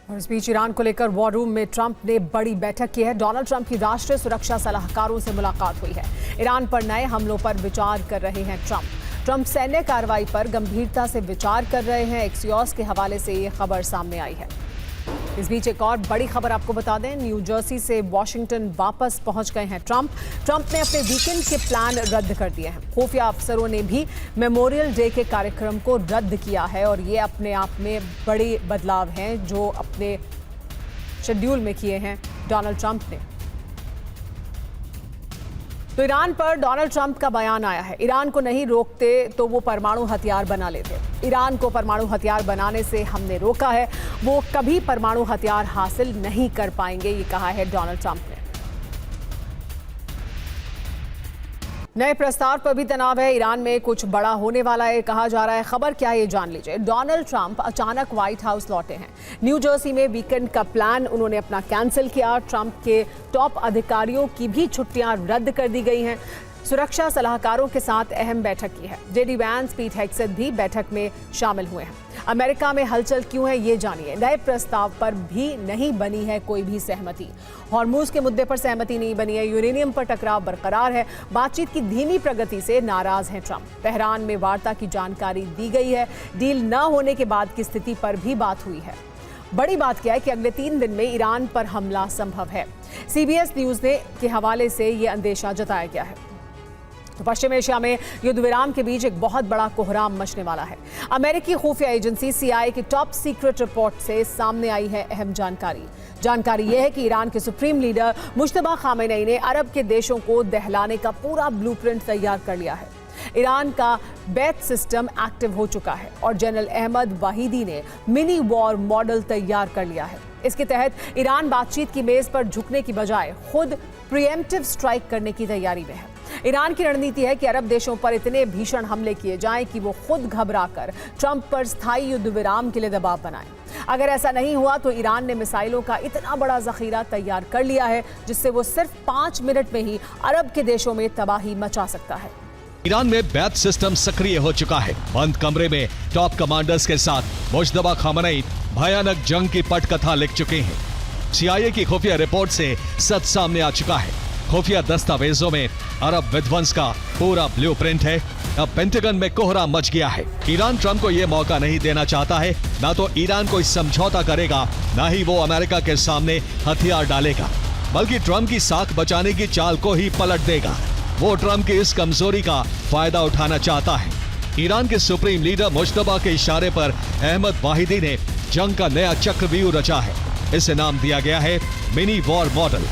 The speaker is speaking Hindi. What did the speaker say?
और इस बीच ईरान को लेकर वॉर रूम में ट्रंप ने बड़ी बैठक की है। डोनाल्ड ट्रंप की राष्ट्रीय सुरक्षा सलाहकारों से मुलाकात हुई है। ईरान पर नए हमलों पर विचार कर रहे हैं ट्रंप सैन्य कार्रवाई पर गंभीरता से विचार कर रहे हैं। एक्सियोस के हवाले से ये खबर सामने आई है। इस बीच एक और बड़ी खबर आपको बता दें, न्यू जर्सी से वॉशिंगटन वापस पहुंच गए हैं ट्रंप ने अपने वीकेंड के प्लान रद्द कर दिए हैं। खुफिया अफसरों ने भी मेमोरियल डे के कार्यक्रम को रद्द किया है और ये अपने आप में बड़े बदलाव हैं जो अपने शेड्यूल में किए हैं डोनाल्ड ट्रंप ने। तो ईरान पर डोनाल्ड ट्रंप का बयान आया है, ईरान को नहीं रोकते तो वो परमाणु हथियार बना लेते। ईरान को परमाणु हथियार बनाने से हमने रोका है, वो कभी परमाणु हथियार हासिल नहीं कर पाएंगे, ये कहा है डोनाल्ड ट्रंप ने। नए प्रस्ताव पर भी तनाव है, ईरान में कुछ बड़ा होने वाला है कहा जा रहा है। खबर क्या है ये जान लीजिए। डोनाल्ड ट्रंप अचानक व्हाइट हाउस लौटे हैं। न्यू जर्सी में वीकेंड का प्लान उन्होंने अपना कैंसिल किया। ट्रंप के टॉप अधिकारियों की भी छुट्टियां रद्द कर दी गई हैं। सुरक्षा सलाहकारों के साथ अहम बैठक की है। जेडी वैंस, पीट हेग्सेथ भी बैठक में शामिल हुए हैं। अमेरिका में हलचल क्यों है ये जानिए। नए प्रस्ताव पर भी नहीं बनी है कोई भी सहमति। हॉर्मुज के मुद्दे पर सहमति नहीं बनी है। यूरेनियम पर टकराव बरकरार है। बातचीत की धीमी प्रगति से नाराज हैं ट्रंप। तेहरान में वार्ता की जानकारी दी गई है। डील न होने के बाद की स्थिति पर भी बात हुई है। बड़ी बात क्या है कि अगले 3 दिन में ईरान पर हमला संभव है। CBS न्यूज के हवाले से ये अंदेशा जताया गया है। तो पश्चिम एशिया में युद्ध विराम के बीच एक बहुत बड़ा कोहराम मचने वाला है। अमेरिकी खुफिया एजेंसी CIA की टॉप सीक्रेट रिपोर्ट से सामने आई है अहम जानकारी यह है कि ईरान के सुप्रीम लीडर मुश्तबा खामेनेई ने अरब के देशों को दहलाने का पूरा ब्लूप्रिंट तैयार कर लिया है। ईरान का बैथ सिस्टम एक्टिव हो चुका है और जनरल अहमद वाहिदी ने मिनी वॉर मॉडल तैयार कर लिया है। इसके तहत ईरान बातचीत की मेज पर झुकने की बजाय खुद प्रीएम्प्टिव स्ट्राइक करने की तैयारी में है। ईरान की रणनीति है कि अरब देशों पर इतने भीषण हमले किए जाएं कि वो खुद घबराकर ट्रंप पर स्थायी युद्ध विराम के लिए दबाव बनाएं। अगर ऐसा नहीं हुआ तो ईरान ने मिसाइलों का इतना बड़ा जखीरा तैयार कर लिया है जिससे वो सिर्फ 5 मिनट में ही अरब के देशों में तबाही मचा सकता है। ईरान में बैथ सिस्टम सक्रिय हो चुका है। बंद कमरे में टॉप कमांडर्स के साथ मुश्तबा खामेनेई भयानक जंग की पटकथा लिख चुके हैं। CIA की खुफिया रिपोर्ट से सच सामने आ चुका है। खुफिया दस्तावेजों में अरब विध्वंस का पूरा ब्लूप्रिंट है। अब पेंटागन में कोहराम मच गया है। ईरान ट्रंप को यह मौका नहीं देना चाहता है। ना तो ईरान कोई समझौता करेगा, ना ही वो अमेरिका के सामने हथियार डालेगा, बल्कि ट्रंप की साख बचाने की चाल को ही पलट देगा। वो ट्रंप की इस कमजोरी का फायदा उठाना चाहता है। ईरान के सुप्रीम लीडर मुश्तबा के इशारे पर अहमद वाहिदी ने जंग का नया चक्रव्यूह रचा है। इसे नाम दिया गया है मिनी वॉर मॉडल।